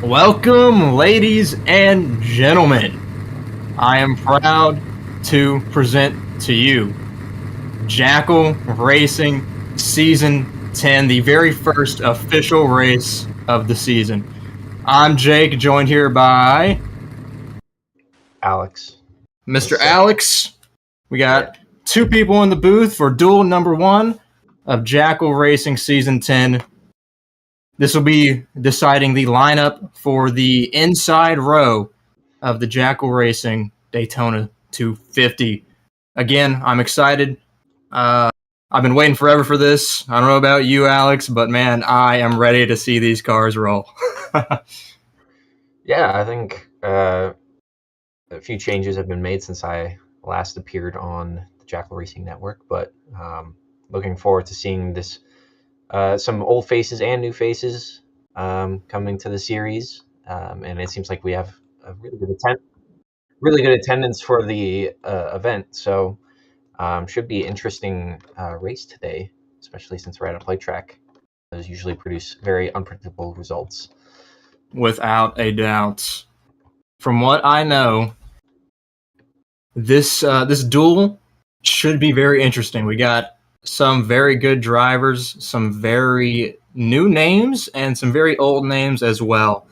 Welcome, ladies and gentlemen. I am proud to present to you Jackal Racing Season 10, the very first official race of the season. I'm Jake, joined here by Alex. Mr. Alex. We got two people in the booth for duel number 1 of Jackal Racing Season 10. This will be deciding the lineup for the inside row of the Jackal Racing Daytona 250. Again, I'm excited. I've been waiting forever for this. I don't know about you, Alex, but man, I am ready to see these cars roll. Yeah, I think a few changes have been made since I last appeared on the Jackal Racing Network, but looking forward to seeing this. Some old faces and new faces coming to the series, and it seems like we have a really good attendance for the event. So should be an interesting race today, especially since we're at a play track. Those usually produce very unpredictable results. Without a doubt. From what I know, this duel should be very interesting. We got some very good drivers, some very new names, and some very old names as well.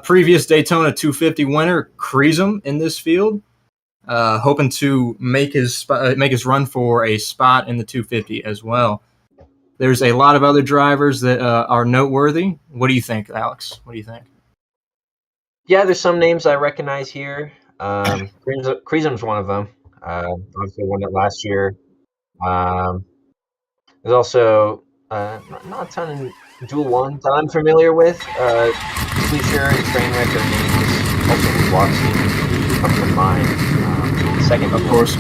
Previous Daytona 250 winner Kreesum in this field, hoping to make his run for a spot in the 250 as well. There's a lot of other drivers that are noteworthy. What do you think, Alex? What do you think? Yeah, there's some names I recognize here. Kreesum's one of them. Obviously won it last year. Um, there's also not a ton in Duel 1 that I'm familiar with. Fleischer and Trainwreck are names. Also, Watson come to mind. Second, Of course.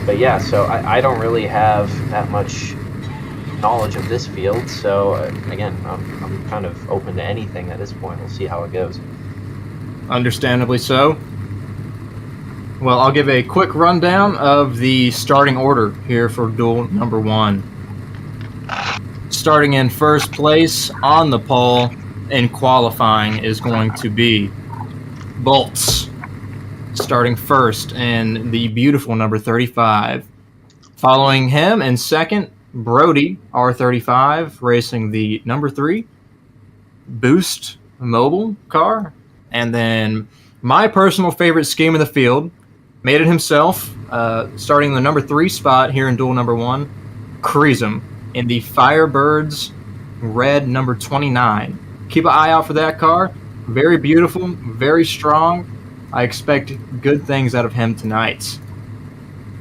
But yeah, so I don't really have that much knowledge of this field. So again, I'm kind of open to anything at this point. We'll see how it goes. Understandably so. Well, I'll give a quick rundown of the starting order here for duel number 1. Starting in first place on the pole in qualifying is going to be Bolts, starting first in the beautiful number 35. Following him in second, Brody, R35, racing the number 3 Boost mobile car. And then my personal favorite scheme in the field, made it himself, starting the number 3 spot here in duel number 1, Kreesum in the Firebirds red number 29. Keep an eye out for that car. Very beautiful, very strong. I expect good things out of him tonight.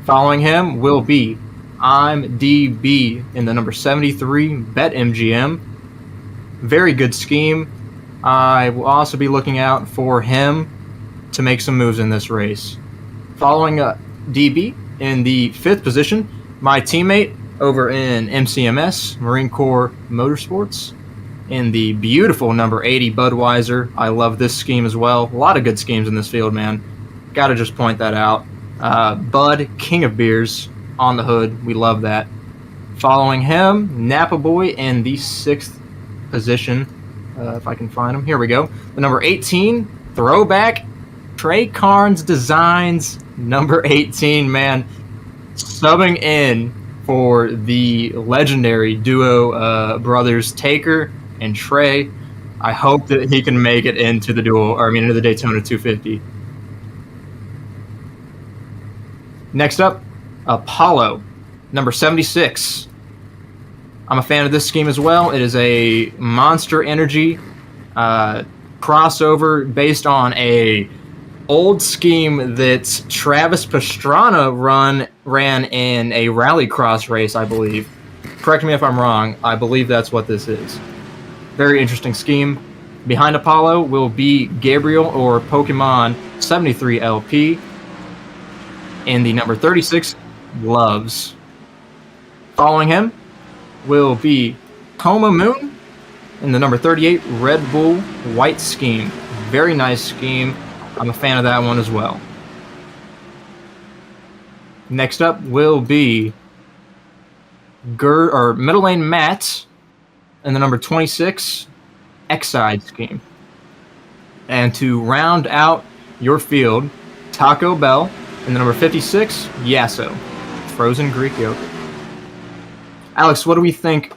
Following him will be I'm DB in the number 73 Bet MGM. Very good scheme. I will also be looking out for him to make some moves in this race. Following DB in the 5th position, my teammate over in MCMS, Marine Corps Motorsports, in the beautiful number 80 Budweiser. I love this scheme as well. A lot of good schemes in this field, man. Got to just point that out. Bud, King of Beers, on the hood. We love that. Following him, Napa Boy in the 6th position. If I can find him. Here we go. The number 18, throwback, Trey Carnes Designs, number 18, man. Subbing in for the legendary duo brothers Taker and Trey. I hope that he can make it into the into the Daytona 250. Next up, Apollo, number 76. I'm a fan of this scheme as well. It is a Monster Energy crossover based on a old scheme that Travis Pastrana ran in a rallycross race, I believe. Correct me if I'm wrong. I believe that's what this is. Very interesting scheme. Behind Apollo will be Gabriel or Pokemon 73 LP in the number 36 Gloves. Following him will be Coma Moon in the number 38 Red Bull White Scheme. Very nice scheme. I'm a fan of that one as well. Next up will be Middle Lane Matt in the number 26 X-Side scheme. And to round out your field, Taco Bell, and the number 56, Yasso, frozen Greek yogurt. Alex, what do we think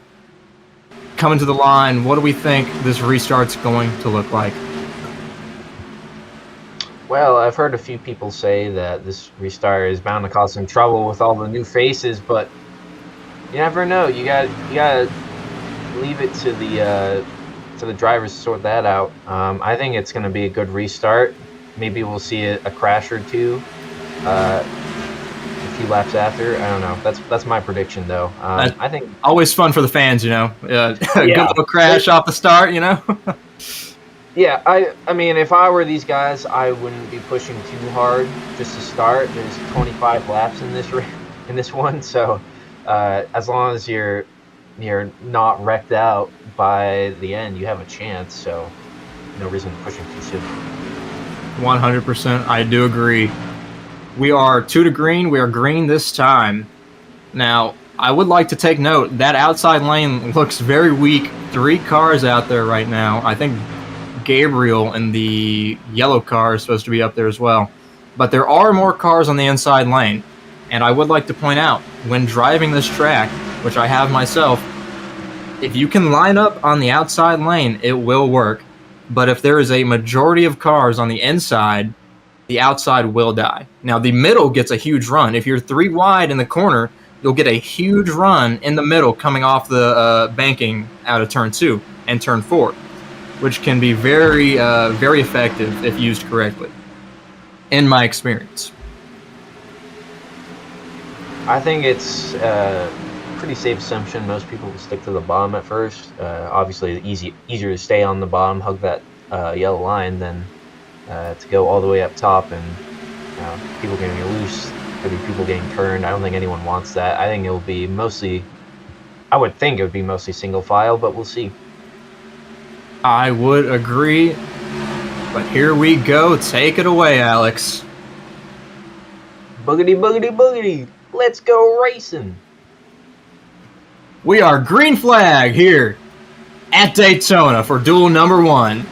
coming to the line? What do we think this restart's going to look like? Well, I've heard a few people say that this restart is bound to cause some trouble with all the new faces, but you never know. You got to leave it to the drivers to sort that out. I think it's going to be a good restart. Maybe we'll see a crash or two a few laps after. I don't know. That's my prediction, though. I think always fun for the fans, you know. A good Yeah. little crash off the start, you know. Yeah, I mean, if I were these guys, I wouldn't be pushing too hard just to start. There's 25 laps in this one, so as long as you're not wrecked out by the end, you have a chance. So no reason to push them too soon. 100%, I do agree. We are 2 to green. We are green this time. Now, I would like to take note that outside lane looks very weak. 3 cars out there right now. I think Gabriel in the yellow car is supposed to be up there as well. But there are more cars on the inside lane. And I would like to point out, when driving this track, which I have myself, if you can line up on the outside lane, it will work. But if there is a majority of cars on the inside, the outside will die. Now, the middle gets a huge run. If you're 3 wide in the corner, you'll get a huge run in the middle coming off the banking out of turn 2 and turn 4, which can be very, very effective if used correctly, in my experience. I think it's a pretty safe assumption. Most people will stick to the bottom at first. Obviously, easier to stay on the bottom, hug that yellow line, than to go all the way up top and people getting loose, maybe people getting turned. I don't think anyone wants that. I think it will be mostly, I would think it would be mostly single file, but we'll see. I would agree. But here we go. Take it away, Alex. Boogity, boogity, boogity. Let's go racing. We are green flag here at Daytona for duel number 1.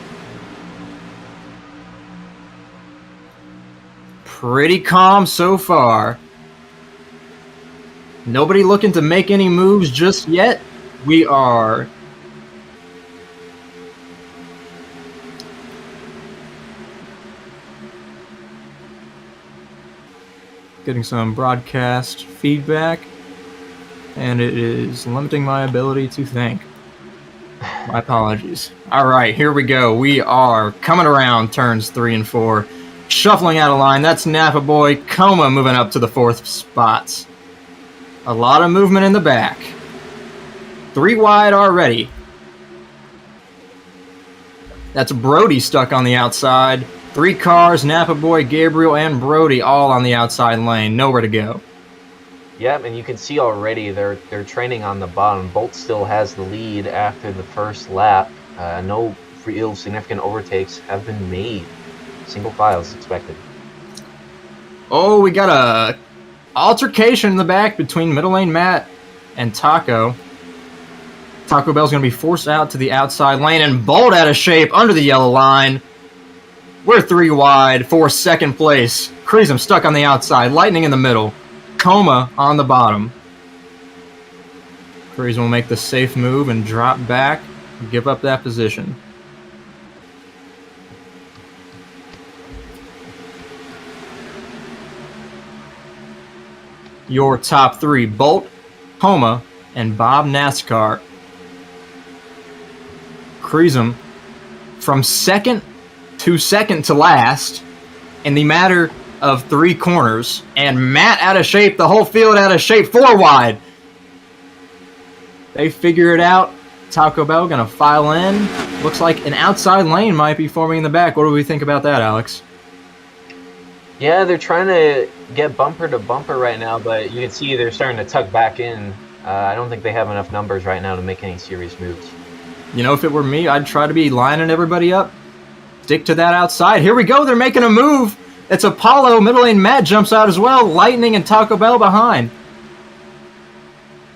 Pretty calm so far. Nobody looking to make any moves just yet. We are getting some broadcast feedback, and it is limiting my ability to think. My apologies. All right, here we go. We are coming around turns 3 and 4. Shuffling out of line, that's Napa Boy. Coma moving up to the 4th spots. A lot of movement in the back. 3 wide already. That's Brody stuck on the outside. 3 cars, Napa Boy, Gabriel, and Brody all on the outside lane. Nowhere to go. Yep, and you can see already they're training on the bottom. Bolt still has the lead after the first lap. No real significant overtakes have been made. Single file is expected. Oh, we got a altercation in the back between middle lane Matt and Taco. Taco Bell's going to be forced out to the outside lane and Bolt out of shape under the yellow line. We're 3 wide for 2nd place. Creasum stuck on the outside. Lightning in the middle. Coma on the bottom. Creasum will make the safe move and drop back. Give up that position. Your top 3, Bolt, Coma, and Bob NASCAR. Creasum from 2nd to last in the matter of 3 corners, and Matt out of shape, the whole field out of shape, 4 wide. They figure it out. Taco Bell gonna file in. Looks like an outside lane might be forming in the back. What do we think about that, Alex? Yeah, they're trying to get bumper to bumper right now, but you can see they're starting to tuck back in. I don't think they have enough numbers right now to make any serious moves. You know, if it were me, I'd try to be lining everybody up. Stick to that outside. Here we go. They're making a move. It's Apollo. Middle lane Matt jumps out as well. Lightning and Taco Bell behind.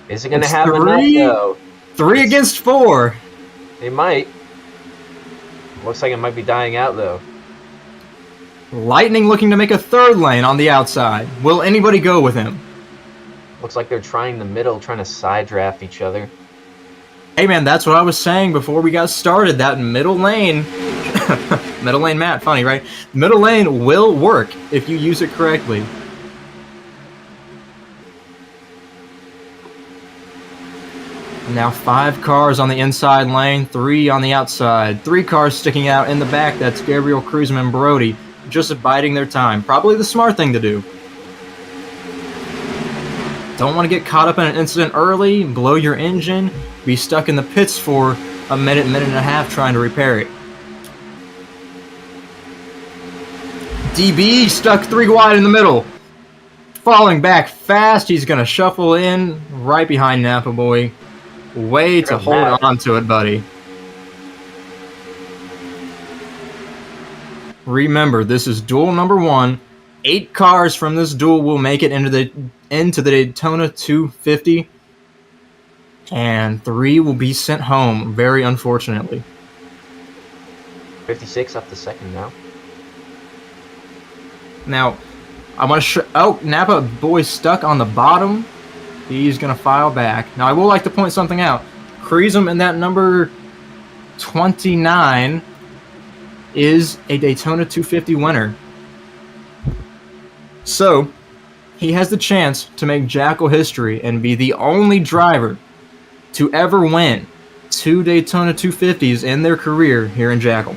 Is it going to happen now, though? 3 against 4. They might. Looks like it might be dying out, though. Lightning looking to make a third lane on the outside. Will anybody go with him? Looks like they're trying the middle, trying to side draft each other. Hey man, that's what I was saying before we got started. That middle lane, middle lane Matt, funny, right? Middle lane will work if you use it correctly. Now 5 cars on the inside lane, 3 on the outside. 3 cars sticking out in the back. That's Gabriel, Cruzman, and Brody, just biding their time. Probably the smart thing to do. Don't want to get caught up in an incident early, blow your engine, be stuck in the pits for a minute and a half trying to repair it. DB stuck 3 wide in the middle. Falling back fast, he's going to shuffle in right behind Napa Boy. Way to hold on to it, buddy. Remember, this is duel number 1. 8 cars from this duel will make it into the Daytona 250, and 3 will be sent home, very unfortunately. 56 up to second now. Now, I want to Napa Boy stuck on the bottom. He's going to file back. Now, I will like to point something out. Cruzman in that number 29 is a Daytona 250 winner. So, he has the chance to make Jackal history and be the only driver to ever win 2 Daytona 250s in their career here in Jackal.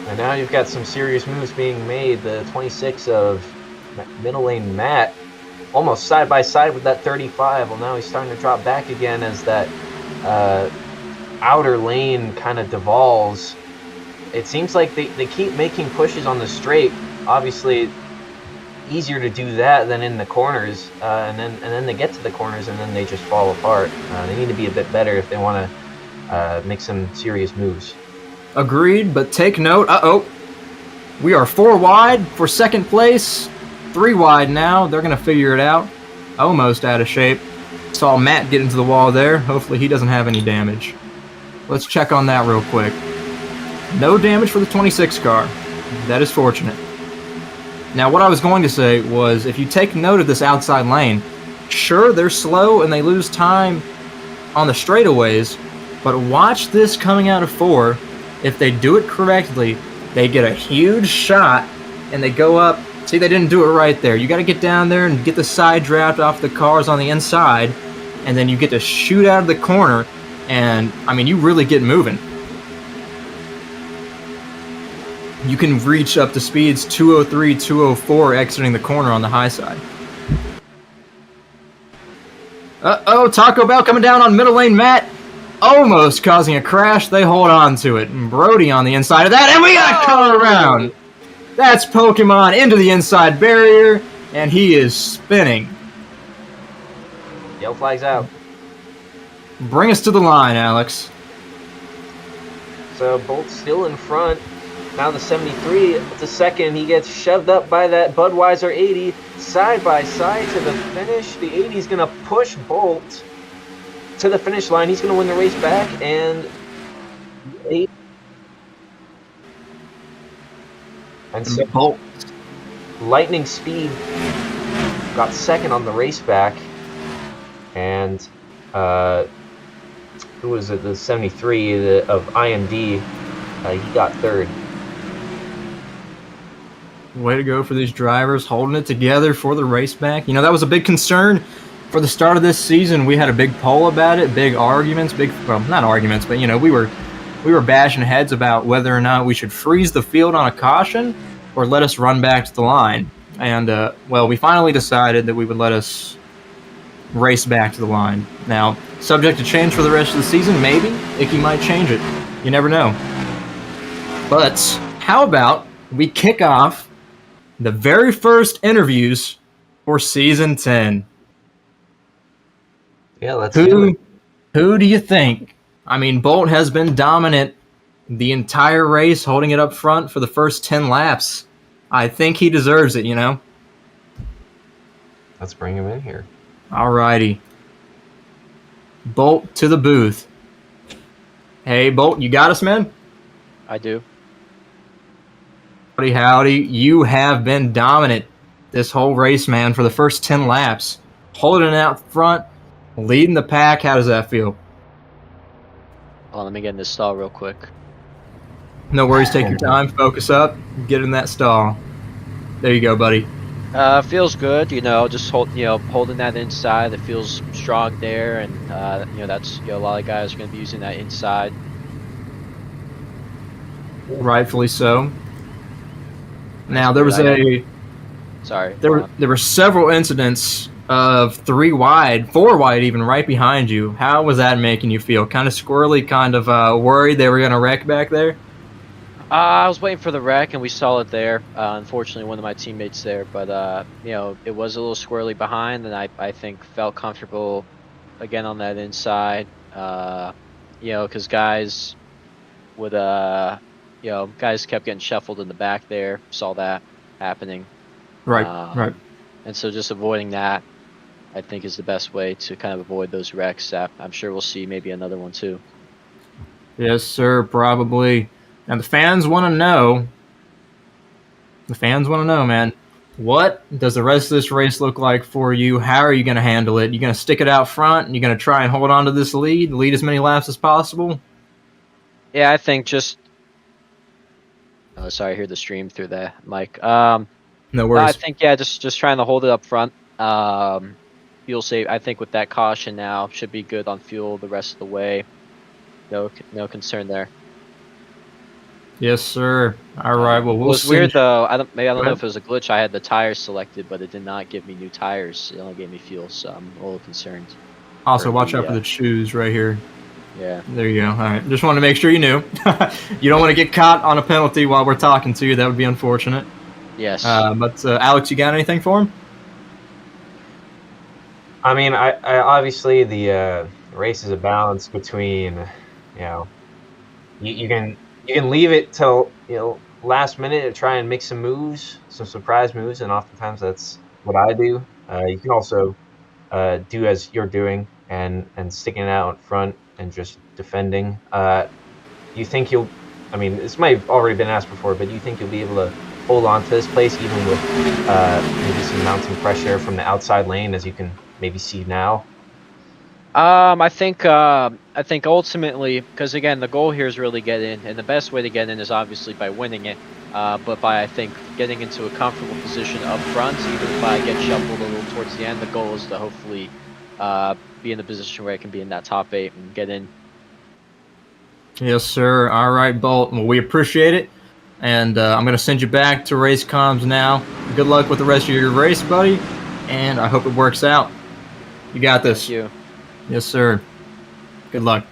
And now you've got some serious moves being made. The 26 of middle lane Matt, almost side by side with that 35. Well, now he's starting to drop back again as that outer lane kind of devolves. It seems like they keep making pushes on the straight. Obviously, easier to do that than in the corners, and then they get to the corners and then they just fall apart. They need to be a bit better if they want to make some serious moves. Agreed, but take note. We are 4 wide for second place. 3 wide now. They're going to figure it out. Almost out of shape. Saw Matt get into the wall there. Hopefully he doesn't have any damage. Let's check on that real quick. No damage for the 26 car. That is fortunate. Now, what I was going to say was, if you take note of this outside lane, sure, they're slow and they lose time on the straightaways, but watch this coming out of 4. If they do it correctly, they get a huge shot and they go up. See, they didn't do it right there. You got to get down there and get the side draft off the cars on the inside, and then you get to shoot out of the corner, and, I mean, you really get moving. You can reach up to speeds 203, 204 exiting the corner on the high side. Taco Bell coming down on middle lane Matt. Almost causing a crash. They hold on to it. And Brody on the inside of that, and we got caught around. That's Pokemon into the inside barrier, and he is spinning. Yellow flag's out. Bring us to the line, Alex. So Bolt still in front. Now the 73 to second. He gets shoved up by that Budweiser 80 side by side to the finish. The 80 is going to push Bolt to the finish line. He's going to win the race back, and so Bolt, Lightning Speed got second on the race back, and who was it? The 73 of IMD. He got third. Way to go for these drivers, holding it together for the race back. You know, that was a big concern for the start of this season. We had a big poll about it, big arguments, well, not arguments, but, you know, we were bashing heads about whether or not we should freeze the field on a caution or let us run back to the line. And, well, we finally decided that we would let us race back to the line. Now, subject to change for the rest of the season, maybe. Icky might change it. You never know. But how about we kick off the very first interviews for Season 10? Yeah, let's do it. Who do you think? I mean, Bolt has been dominant the entire race, holding it up front for the first 10 laps. I think he deserves it, you know? Let's bring him in here. Alrighty. Bolt to the booth. Hey, Bolt, you got us, man? I do. Howdy, howdy. You have been dominant this whole race, man, for the first 10 laps. Holding it out front, leading the pack. How does that feel? Hold on, let me get in this stall real quick. No worries. Take your time. Focus up. Get in that stall. There you go, buddy. Feels good, just holding that inside. It feels strong there, and that's a lot of guys are going to be using that inside. Rightfully so. Now there were several incidents of 3 wide, 4 wide, even right behind you. How was that making you feel? Kind of squirrely, kind of worried they were going to wreck back there? I was waiting for the wreck, and we saw it there. Unfortunately, one of my teammates there, but it was a little squirrely behind, and I think felt comfortable again on that inside. Because guys would guys kept getting shuffled in the back there. Saw that happening. Right. And so just avoiding that, I think, is the best way to kind of avoid those wrecks. I'm sure we'll see maybe another one too. Yes, sir, probably. Now the fans want to know. Man. What does the rest of this race look like for you? How are you going to handle it? You going to stick it out front, and you're going to try and hold on to this lead as many laps as possible? Yeah, I think just. Oh, sorry, I hear the stream through the mic. No worries. I think just trying to hold it up front. Fuel save. I think with that caution now should be good on fuel the rest of the way. No concern there. Yes, sir. All right. Well, we'll see. It was weird though. I don't know if it was a glitch. I had the tires selected, but it did not give me new tires. It only gave me fuel, so I'm a little concerned. Also, watch out for the shoes right here. Yeah. There you go. All right. Just wanted to make sure you knew. You don't want to get caught on a penalty while we're talking to you. That would be unfortunate. Yes. But Alex, you got anything for him? I mean, I obviously the race is a balance between, you can leave it till last minute to try and make some moves, some surprise moves, and oftentimes that's what I do. You can also do as you're doing and sticking it out in front and just defending. You think this might have already been asked before, but do you think you'll be able to hold on to this place even with maybe some mounting pressure from the outside lane, as you can maybe see now? I think ultimately, because again, the goal here is really get in, and the best way to get in is obviously by winning it. But by, I think, getting into a comfortable position up front, even if I get shuffled a little towards the end, the goal is to hopefully be in the position where I can be in that top 8 and get in. Yes, sir. All right, Bolt. Well, we appreciate it. And I'm going to send you back to race comms now. Good luck with the rest of your race, buddy. And I hope it works out. You got this. Thank you. Yes, sir. Good luck.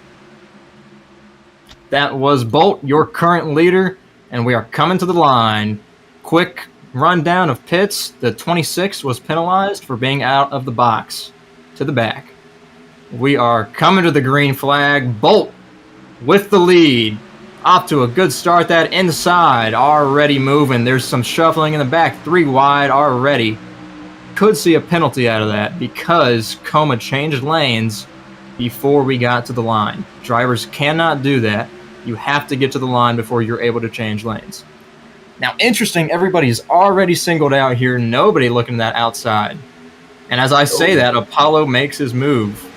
That was Bolt, your current leader, and we are coming to the line. Quick rundown of pits. The 26 was penalized for being out of the box to the back. We are coming to the green flag. Bolt with the lead. Off to a good start. That inside already moving. There's some shuffling in the back. 3 wide already. Could see a penalty out of that because Coma changed lanes before we got to the line. Drivers cannot do that. You have to get to the line before you're able to change lanes. Now, interesting, everybody's already singled out here. Nobody looking at that outside. And as I say that, Apollo makes his move.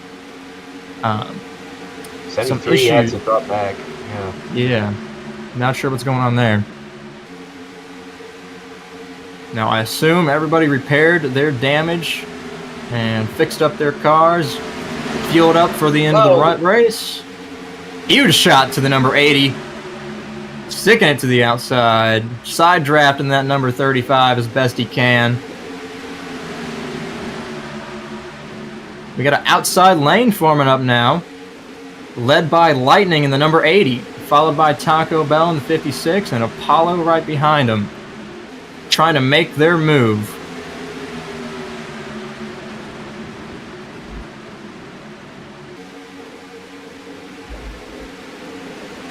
73 had to drop back. Yeah. Not sure what's going on there. Now, I assume everybody repaired their damage and fixed up their cars, fueled up for the end of the race. Huge shot to the number 80. Sticking it to the outside. Side drafting that number 35 as best he can. We got an outside lane forming up now, led by Lightning in the number 80, followed by Taco Bell in the 56, and Apollo right behind him, trying to make their move.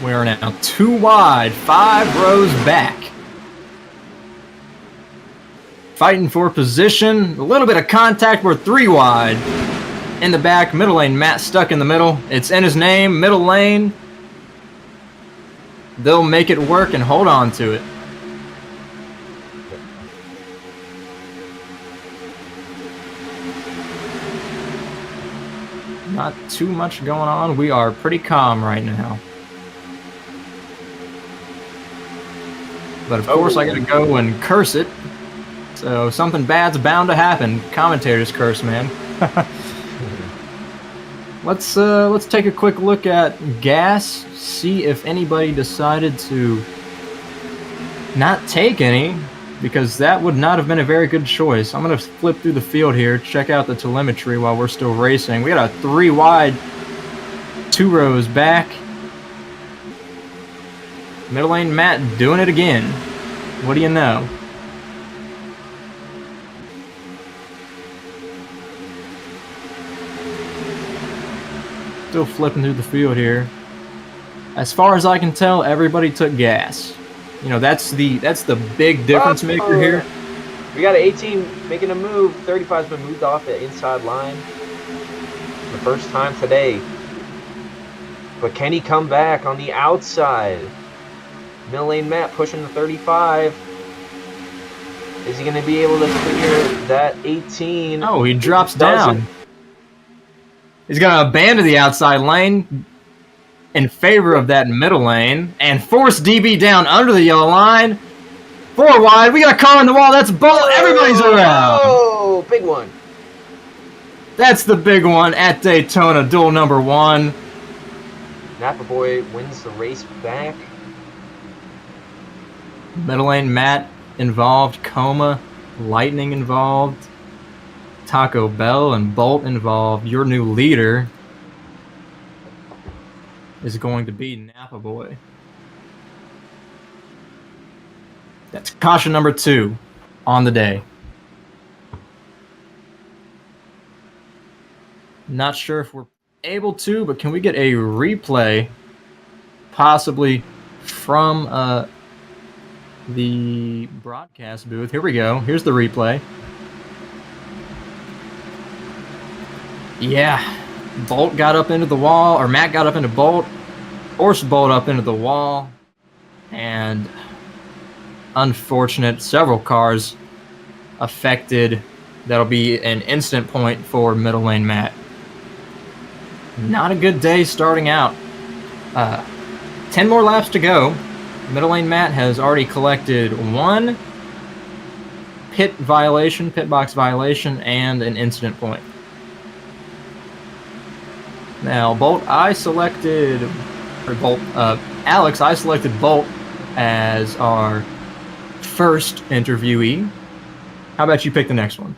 We are now 2 wide, 5 rows back. Fighting for position, a little bit of contact, we're 3 wide. In the back, middle lane, Matt stuck in the middle. It's in his name, middle lane. they'll make it work and hold on to it. Not too much going on. We are pretty calm right now. But of course I gotta go and curse it. So something bad's bound to happen. Commentators curse, man. Let's take a quick look at gas, see if anybody decided to not take any, because that would not have been a very good choice. I'm gonna flip through the field here, check out the telemetry while we're still racing. We got a 3 wide, 2 rows back. Middle lane Matt doing it again. What do you know? Still flipping through the field here. As far as I can tell, everybody took gas. You know, that's the big difference maker here. We got an 18 making a move. 35's been moved off the inside line. The first time today. But can he come back on the outside? Middle lane Matt pushing the 35. Is he going to be able to clear that 18? Oh, he drops down. He's going to abandon the outside lane in favor of that middle lane and force DB down under the yellow line. 4 wide. We got a car on the wall. That's Bolt. Everybody's around. Oh, big one. That's the big one at Daytona, duel number 1. Napa Boy wins the race back. Middle lane Matt involved, Coma, Lightning involved, Taco Bell and Bolt involved. Your new leader is going to be Napa Boy. That's caution number 2 on the day. Not sure if we're able to, but can we get a replay possibly from the broadcast booth? Here we go. Here's the replay. Yeah, Bolt got up into the wall, or Matt got up into Bolt, forced Bolt up into the wall, and unfortunate, several cars affected. That'll be an instant point for middle lane Matt. Not a good day starting out. 10 more laps to go. Middle lane Matt has already collected 1 pit box violation, and an incident point. Now, Alex, I selected Bolt as our first interviewee. How about you pick the next one?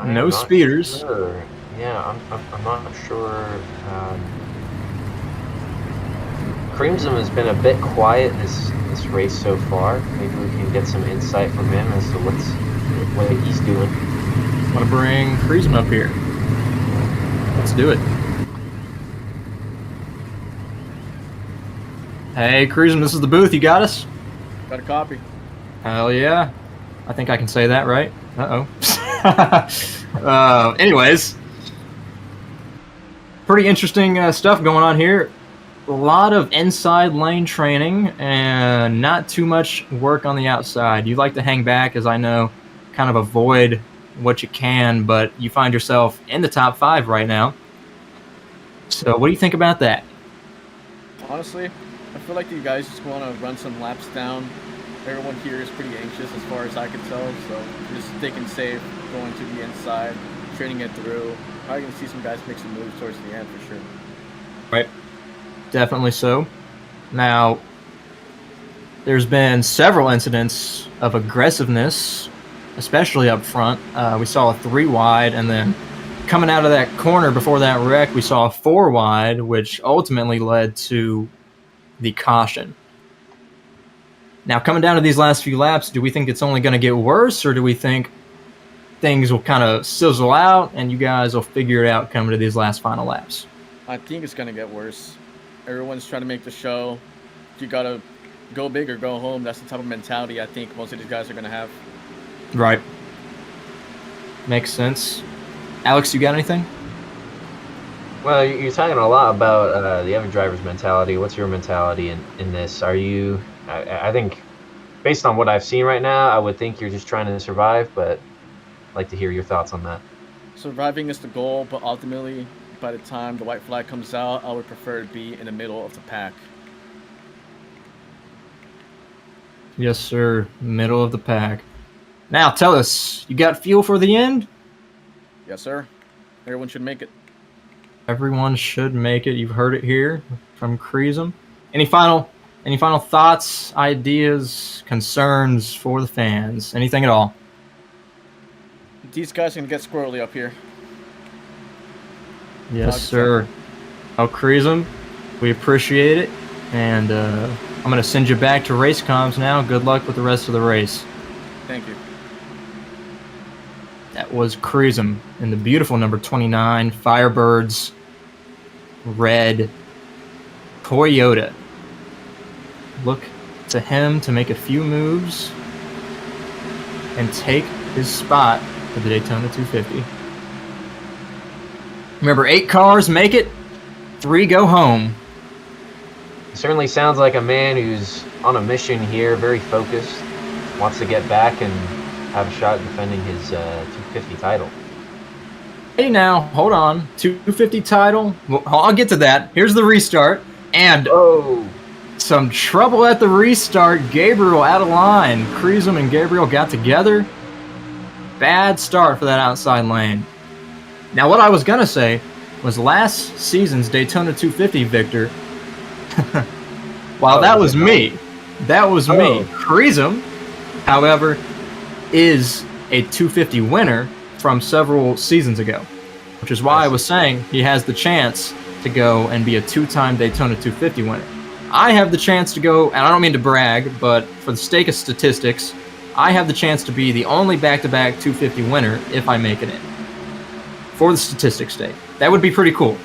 No speeders. Sure. Yeah, I'm not sure. Crimson has been a bit quiet this race so far. Maybe we can get some insight from him as to what he's doing. Want to bring Crimson up here? Let's do it. Hey, Crimson, this is the booth. You got us? Got a copy. Hell yeah. I think I can say that, right? Anyways, pretty interesting stuff going on here. A lot of inside lane training and not too much work on the outside. You like to hang back, as I know, kind of avoid what you can, but you find yourself in the top 5 right now. So what do you think about that? Honestly, I feel like you guys just want to run some laps down. Everyone here is pretty anxious as far as I can tell, so just sticking safe, going to the inside, training it through. Probably going to see some guys make some moves towards the end for sure. Right. Definitely so. Now, there's been several incidents of aggressiveness, especially up front. We saw a 3 wide, and then coming out of that corner before that wreck, we saw a 4 wide, which ultimately led to the caution. Now, coming down to these last few laps, do we think it's only going to get worse, or do we think things will kind of sizzle out and you guys will figure it out coming to these last final laps? I think it's going to get worse. Everyone's trying to make the show. You got to go big or go home. That's the type of mentality I think most of these guys are going to have. Right. Makes sense. Alex, you got anything? Well, you're talking a lot about the other driver's mentality. What's your mentality in this? Are you? I think, based on what I've seen right now, I would think you're just trying to survive. But I'd like to hear your thoughts on that. Surviving is the goal, but ultimately, by the time the white flag comes out, I would prefer to be in the middle of the pack. Yes, sir. Middle of the pack. Now, tell us, you got fuel for the end? Yes, sir. Everyone should make it. Everyone should make it. You've heard it here from Kreesum. Any final thoughts, ideas, concerns for the fans? Anything at all? These guys are gonna get squirrely up here. Yes, sir. Oh, Kreesum, we appreciate it. And I'm going to send you back to race comms now. Good luck with the rest of the race. Thank you. That was Kreesum in the beautiful number 29 Firebirds red Toyota. Look to him to make a few moves and take his spot for the Daytona 250. Remember, 8 cars make it, 3 go home. Certainly sounds like a man who's on a mission here, very focused, wants to get back and have a shot at defending his 250 title. Hey now, hold on. 250 title. Well, I'll get to that. Here's the restart. And some trouble at the restart. Gabriel out of line. Kreesum and Gabriel got together. Bad start for that outside lane. Now, what I was going to say was last season's Daytona 250 victor, while that was me. That was me. Kreesum, however, is a 250 winner from several seasons ago, which is why I was saying he has the chance to go and be a 2-time Daytona 250 winner. I have the chance to go, and I don't mean to brag, but for the sake of statistics, I have the chance to be the only back-to-back 250 winner if I make it in. For the statistics' sake. That would be pretty cool.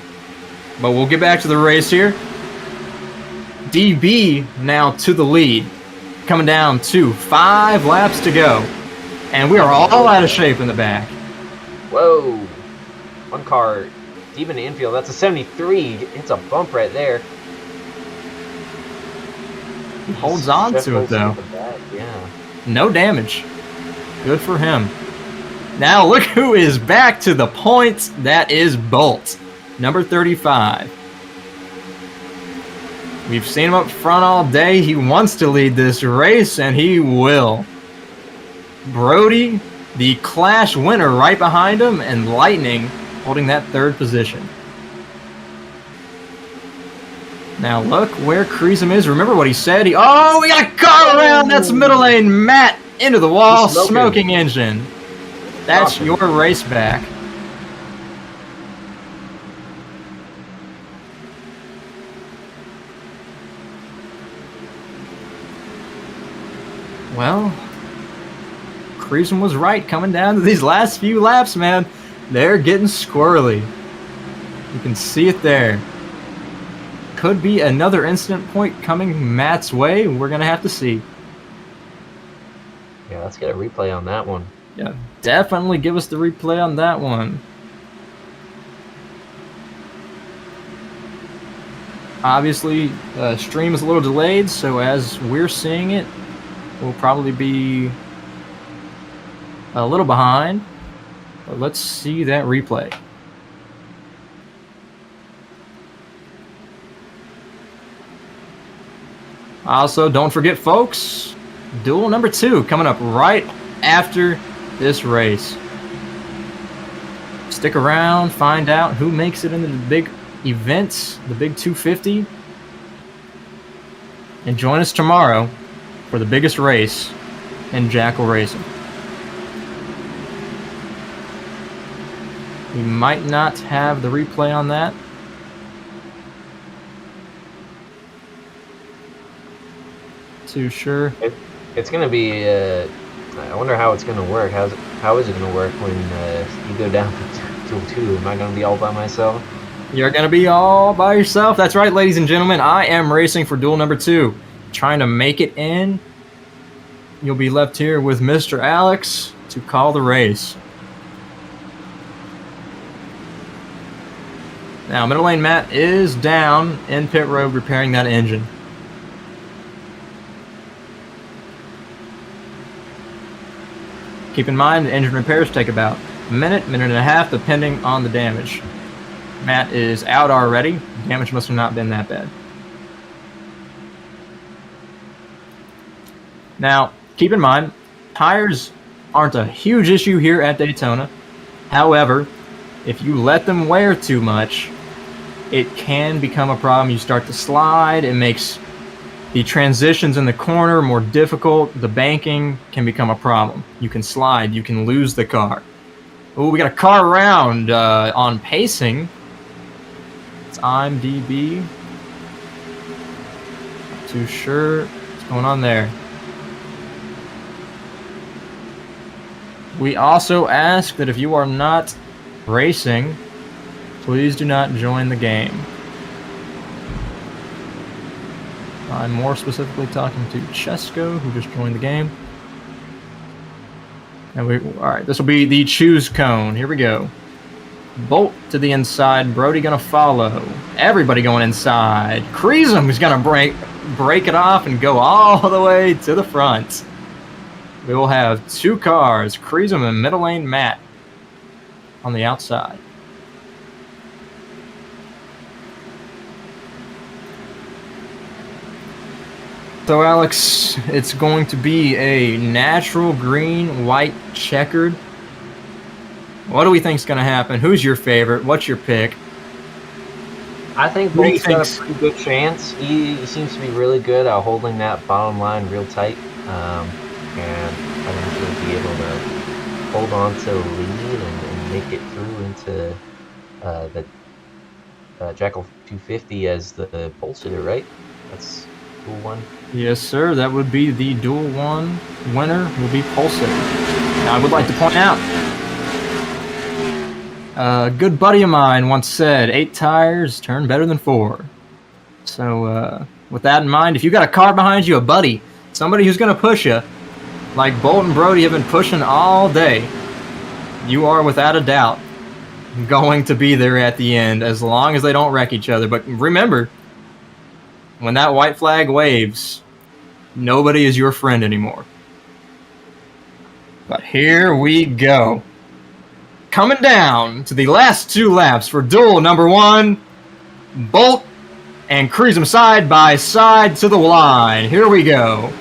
But we'll get back to the race here. DB now to the lead. Coming down to 5 laps to go. And we are all out of shape in the back. Whoa. One car deep in the infield. That's a 73. It's a bump right there. He holds on to it, though. Yeah. No damage. Good for him. Now look who is back to the points. That is Bolt, number 35. We've seen him up front all day. He wants to lead this race, and he will. Brody, the Clash winner, right behind him, and Lightning holding that 3rd position. Now look where Kreesum is. Remember what he said? We got a car around. That's middle lane. Matt into the wall. Smoking engine. That's your race back. Well, Kreesum was right coming down to these last few laps, man. They're getting squirrely. You can see it there. Could be another incident point coming Matt's way. We're going to have to see. Yeah, let's get a replay on that one. Yeah, definitely give us the replay on that one. Obviously, stream is a little delayed, so as we're seeing it, we'll probably be a little behind. But let's see that replay. Also, don't forget, folks, duel number 2 coming up right after this race. Stick around, find out who makes it into the big events, the big 250. And join us tomorrow for the biggest race in Jackal racing. We might not have the replay on that. Too sure. It's going to be... I wonder how it's going to work. How is it going to work when you go down to 2? Am I going to be all by myself? You're going to be all by yourself. That's right, ladies and gentlemen. I am racing for duel number 2. Trying to make it in. You'll be left here with Mr. Alex to call the race. Now, middle lane Matt is down in pit road repairing that engine. Keep in mind, the engine repairs take about a minute, minute and a half, depending on the damage. Matt is out already. Damage must have not been that bad. Now, keep in mind, tires aren't a huge issue here at Daytona. However, if you let them wear too much, it can become a problem. You start to slide. It makes the transitions in the corner more difficult. The banking can become a problem. You can slide. You can lose the car. Oh, we got a car around on pacing. It's IMDb. Not too sure what's going on there. We also ask that if you are not racing, please do not join the game. I'm more specifically talking to Chesko, who just joined the game. And alright, this will be the choose cone. Here we go. Bolt to the inside. Brody gonna follow. Everybody going inside. Kreesum is gonna break it off and go all the way to the front. We will have two cars, Kreesum and middle lane Matt on the outside. So Alex, it's going to be a natural green, white, checkered. What do we think is going to happen? Who's your favorite? What's your pick? I think Who do you Bolt's got a think's- pretty good chance. He seems to be really good at holding that bottom line real tight. And I think he'll be able to hold on to the lead and make it through into the Jackal 250 as the pole sitter, right? That's Duel 1. Yes, sir. That would be the Duel 1 winner. Will be Pulsar. Now, I would like to point out, a good buddy of mine once said, 8 tires turn better than 4. So, with that in mind, if you got a car behind you, a buddy, somebody who's going to push you, like Bolt and Brody have been pushing all day, you are without a doubt going to be there at the end as long as they don't wreck each other. But remember, when that white flag waves, nobody is your friend anymore. But here we go. Coming down to the last 2 laps for Duel number 1. Bolt and Kreesum side by side to the line. Here we go.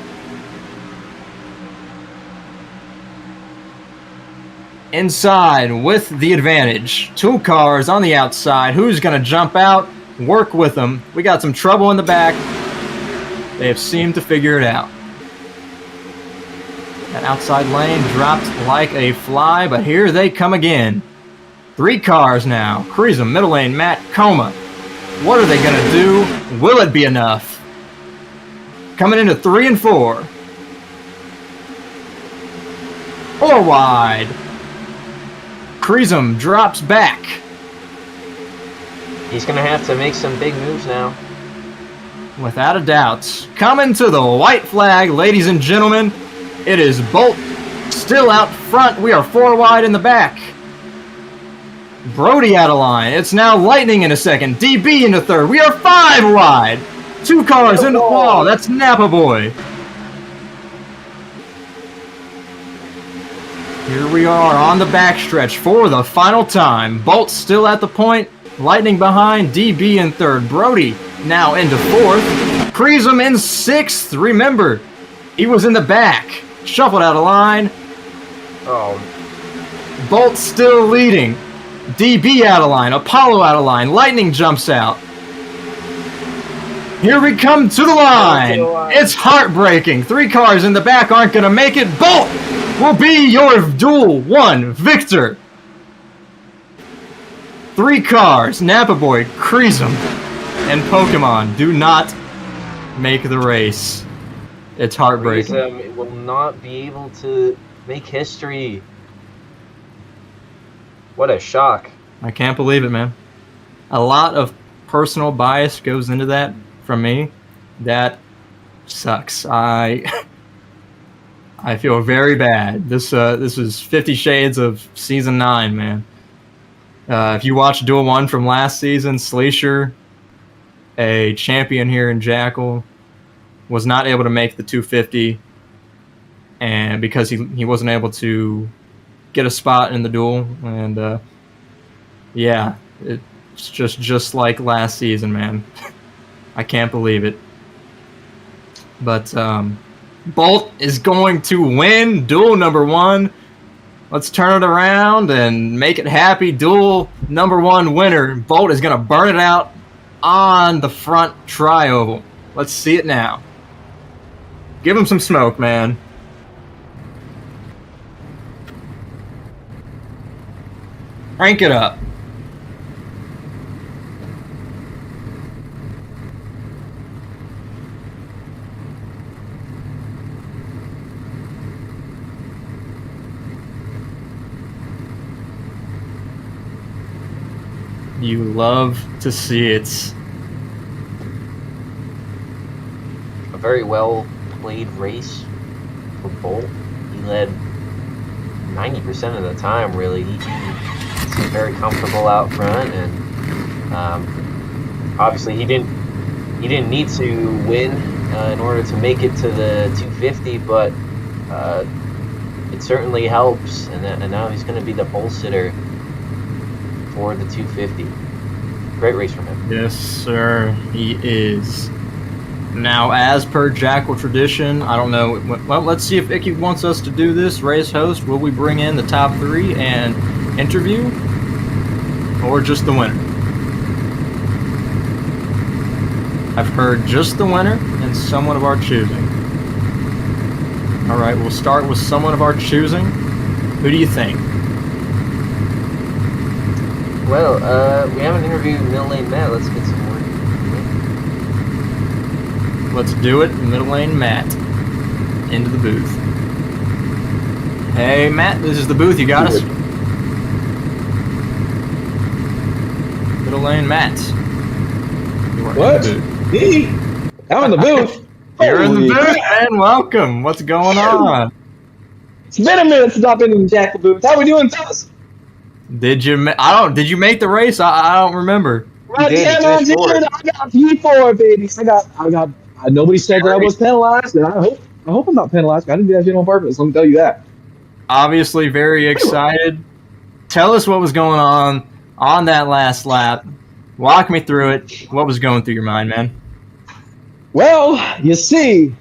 Inside with the advantage. 2 cars on the outside. Who's going to jump out? Work with them. We got some trouble in the back. They have seemed to figure it out. That outside lane dropped like a fly, but here they come again. 3 cars now. Kreesum, middle lane, Matt, Coma. What are they going to do? Will it be enough? Coming into 3 and 4. 4 wide. Kreesum drops back. He's going to have to make some big moves now. Without a doubt. Coming to the white flag, ladies and gentlemen. It is Bolt still out front. We are 4 wide in the back. Brody out of line. It's now Lightning in a second. DB into 3rd. We are 5 wide. 2 cars in the wall. That's Napa Boy. Here we are on the backstretch for the final time. Bolt still at the point. Lightning behind. DB in 3rd. Brody now into 4th. Kreesum in 6th. Remember, he was in the back. Shuffled out of line. Oh, Bolt still leading. DB out of line. Apollo out of line. Lightning jumps out. Here we come to the line. It's heartbreaking. 3 cars in the back aren't going to make it. Bolt will be your Duel 1 victor. 3 cars. Napa Boy, Kreesum, and Pokemon do not make the race. It's heartbreaking. Kreesum will not be able to make history. What a shock. I can't believe it, man. A lot of personal bias goes into that from me. That sucks. I feel very bad. This is 50 Shades of Season 9, man. If you watch Duel 1 from last season, Sleesher, a champion here in Jackal, was not able to make the 250, and because he wasn't able to get a spot in the duel, and yeah, it's just like last season, man. I can't believe it. But Bolt is going to win Duel number 1. Let's turn it around and make it happy. Duel number 1 winner. Bolt is going to burn it out on the front tri-oval. Let's see it now. Give him some smoke, man. Crank it up. You love to see it. A very well played race for Bolt. He led 90% of the time, really. He seemed very comfortable out front, and obviously he didn't need to win in order to make it to the 250, but it certainly helps, and now he's going to be the pole sitter for the 250. Great race from him. Yes, sir, he is. Now, as per Jackal tradition, I don't know. Well, let's see if Icky wants us to do this. Race host, will we bring in the top 3 and interview, or just the winner? I've heard just the winner and someone of our choosing. All right, we'll start with someone of our choosing. Who do you think? Well, we haven't interviewed Middle Lane Matt. Let's get some more. Let's do it. Middle Lane Matt. Into the booth. Hey, Matt, this is the booth. You got us? Middle Lane Matt. You are What? in the booth. Me? I'm in the booth. You're in the Holy booth, crap. man. Welcome. What's going on? It's been a minute since I've been in the Jackal booth. How we doing, fellas? Did you make the race? I don't remember. Right, did, yeah, he man, finished fourth. I got P4, baby. I got. Nobody said that I was penalized, and I hope I'm not penalized. I didn't do that shit on purpose. Let me tell you that. Obviously very excited. Tell us what was going on that last lap. Walk me through it. What was going through your mind, man? Well, you see,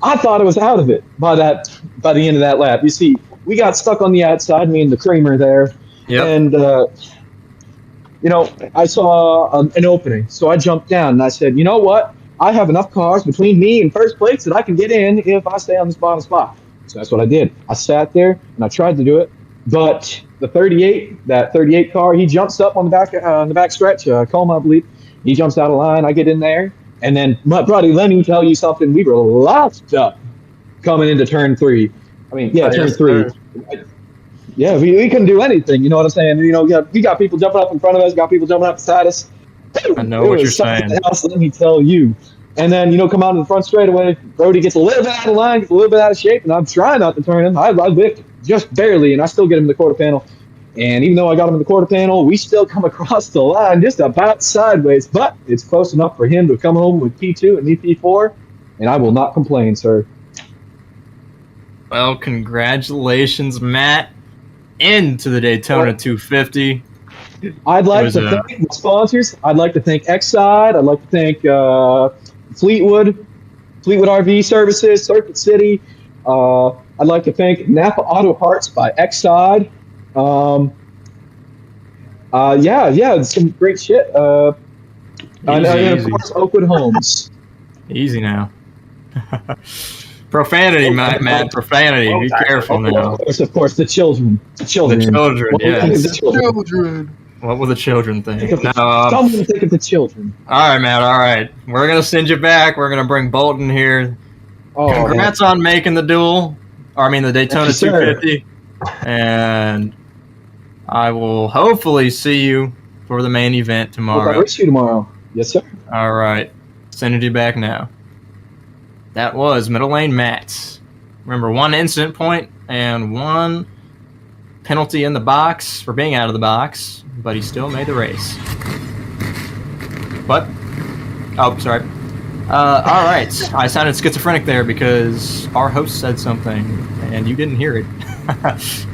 I thought I was out of it by the end of that lap. You see, we got stuck on the outside, me and the creamer there, Yep. and I saw an opening, so I jumped down and I said, you know what? I have enough cars between me and first place that I can get in if I stay on this bottom spot. So that's what I did. I sat there and I tried to do it, but the 38 car, he jumps up on the back stretch, Coma, I believe. He jumps out of line. I get in there, and then my buddy, let me tell you something. We were locked up coming into turn 3. I mean, yeah, turn 3. Yeah, we couldn't do anything. You know what I'm saying? We got people jumping up in front of us, got people jumping up beside us. I know what you're saying. Else, let me tell you. And then, come out in the front straightaway. Brody gets a little bit out of line, gets a little bit out of shape, and I'm trying not to turn him. I lift just barely, and I still get him in the quarter panel. And even though I got him in the quarter panel, we still come across the line just about sideways. But it's close enough for him to come home with P2 and me P4, and I will not complain, sir. Well, congratulations, Matt, into the Daytona 250. I'd like to thank the sponsors. I'd like to thank Exide. I'd like to thank Fleetwood RV Services, Circuit City. I'd like to thank Napa Auto Parts by Exide. Yeah, some great shit. And of course, Oakwood Homes. Easy now. Profanity, Matt. Profanity. Be careful now. Of course, the children. The children, yes. The children. What will the children think? Someone think of the children. All right, Matt. All right. We're going to send you back. We're going to bring Bolton here. Congrats on making the duel. The Daytona 250. And I will hopefully see you for the main event tomorrow. I'll race you tomorrow. Yes, sir. All right. Sending you back now. That was Middle Lane Matt. Remember, 1 incident point and 1 penalty in the box for being out of the box, but he still made the race. What? Oh, sorry. All right. I sounded schizophrenic there because our host said something and you didn't hear it.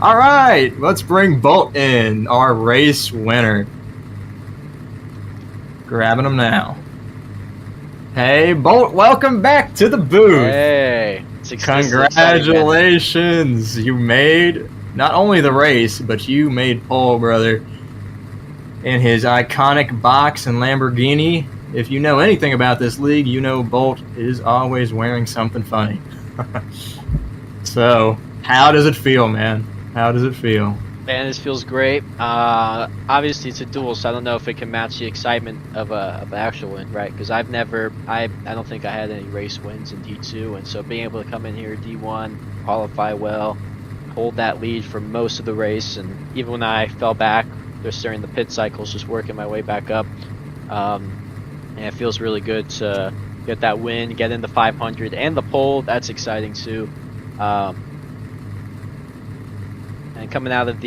All right. Let's bring Bolt in, our race winner. Grabbing him now. Hey, Bolt, welcome back to the booth. Hey. Congratulations. You made not only the race, but you made pole, brother. In his iconic box and Lamborghini. If you know anything about this league, you know Bolt is always wearing something funny. So, how does it feel, man? How does it feel? Man, this feels great. Obviously, it's a duel, so I don't know if it can match the excitement of an actual win, right? Because I don't think I had any race wins in D2, and so being able to come in here D1, qualify well, hold that lead for most of the race, and even when I fell back just during the pit cycles, just working my way back up. And it feels really good to get that win, get in the 500 and the pole. That's exciting too. And coming out of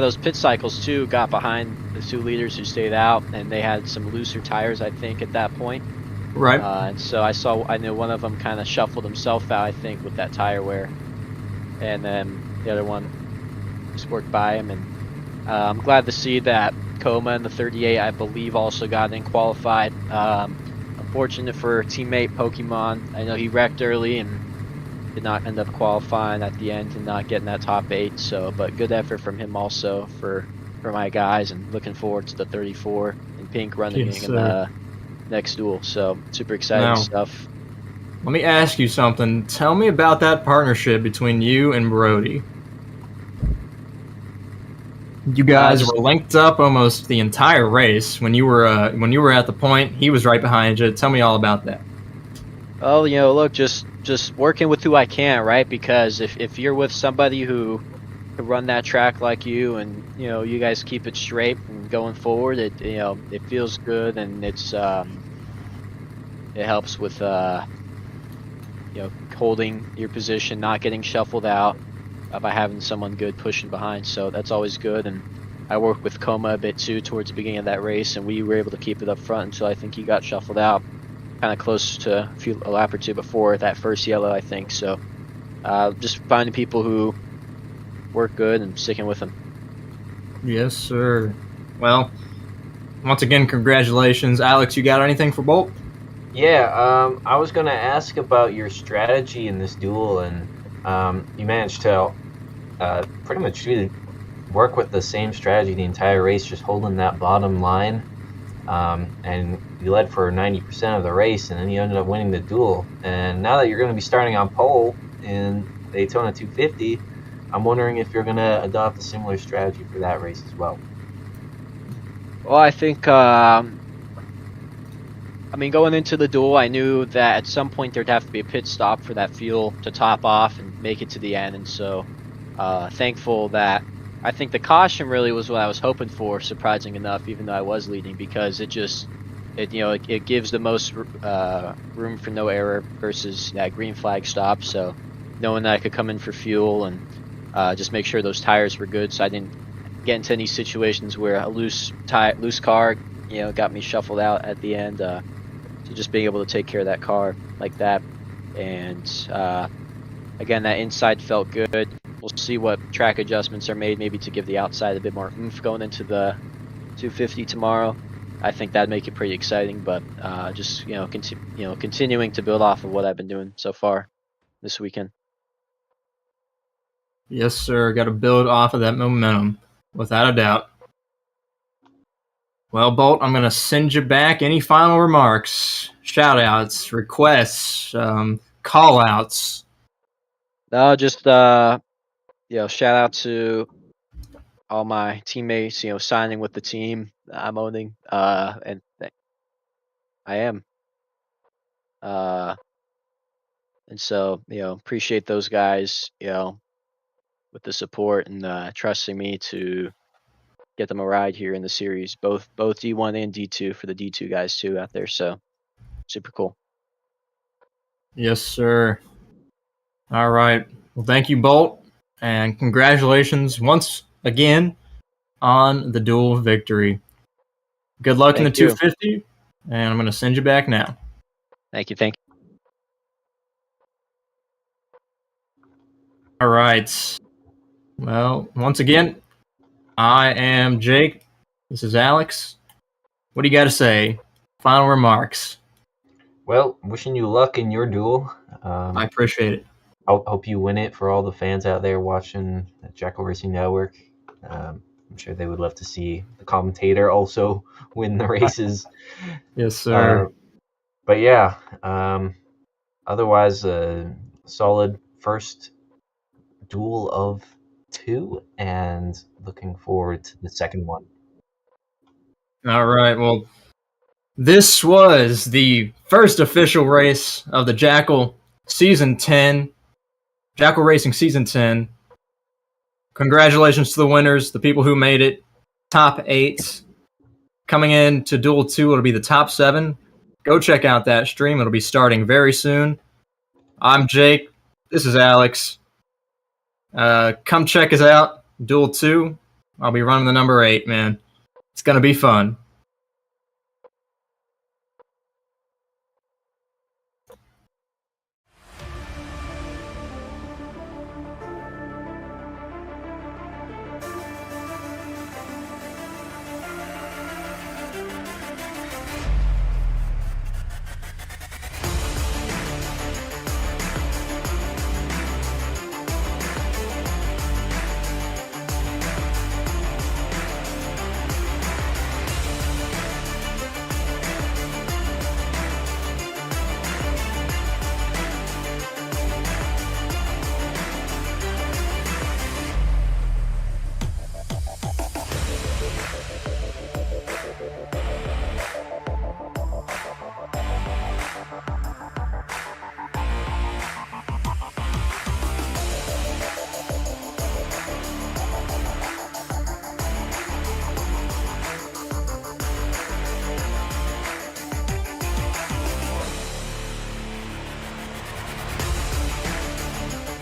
those pit cycles too, got behind the two leaders who stayed out, and they had some looser tires, I think, at that point. Right. And so I knew one of them kind of shuffled himself out, I think, with that tire wear, and then the other one just worked by him. And I'm glad to see that Coma in the 38, I believe, also got in qualified. Unfortunate for teammate Pokemon. I know he wrecked early and did not end up qualifying at the end and not getting that top 8. So, but good effort from him also for my guys, and looking forward to the 34 in pink running in the next duel. So super exciting stuff. Let me ask you something. Tell me about that partnership between you and Brody. You guys were linked up almost the entire race. When you were at the point, he was right behind you. Tell me all about that. Oh, look, just working with who I can, right? Because if you're with somebody who can run that track like you, and you guys keep it straight and going forward, it feels good, and it helps with holding your position, not getting shuffled out by having someone good pushing behind. So that's always good. And I worked with Coma a bit too towards the beginning of that race, and we were able to keep it up front until I think he got shuffled out, kind of close to a lap or two before that first yellow, I think. So just finding people who work good and sticking with them. Yes, sir. Well, once again, congratulations. Alex, you got anything for Bolt? Yeah, I was going to ask about your strategy in this duel, and you managed to pretty much really work with the same strategy the entire race, just holding that bottom line, and you led for 90% of the race, and then you ended up winning the duel. And now that you're going to be starting on pole in Daytona 250, I'm wondering if you're going to adopt a similar strategy for that race as well. Well, I think going into the duel, I knew that at some point there'd have to be a pit stop for that fuel to top off and make it to the end. And so thankful that I think the caution really was what I was hoping for, surprising enough, even though I was leading, because it gives the most room for no error versus that green flag stop. So knowing that I could come in for fuel and just make sure those tires were good, so I didn't get into any situations where a loose car got me shuffled out at the end. So just being able to take care of that car like that, and again, that inside felt good. We'll see what track adjustments are made, maybe to give the outside a bit more oomph going into the 250 tomorrow. I think that'd make it pretty exciting, but just continuing to build off of what I've been doing so far this weekend. Yes, sir. Got to build off of that momentum, without a doubt. Well, Bolt, I'm going to send you back. Any final remarks, shout-outs, requests, call-outs? No, just shout out to all my teammates, signing with the team I'm owning, and I am. And so, appreciate those guys, with the support and trusting me to get them a ride here in the series, both D1 and D2 for the D2 guys too out there. So super cool. Yes, sir. All right. Well, thank you, Bolt. And congratulations once again on the Duel victory. Good luck in the Thank you. 250, and I'm going to send you back now. Thank you. Thank you. All right. Well, once again, I am Jake. This is Alex. What do you got to say? Final remarks. Well, wishing you luck in your duel. I appreciate it. I hope you win it for all the fans out there watching the Jackal Racing Network. I'm sure they would love to see the commentator also win the races. Yes, sir. But yeah, otherwise, a solid first duel of 2, and looking forward to the second one. All right. Well, this was the first official race of the Jackal Season 10. Jackal Racing Season 10. Congratulations to the winners, the people who made it. Top 8. Coming in to Duel 2, it'll be the top 7. Go check out that stream. It'll be starting very soon. I'm Jake. This is Alex. Come check us out. Duel 2. I'll be running the number 8, man. It's going to be fun.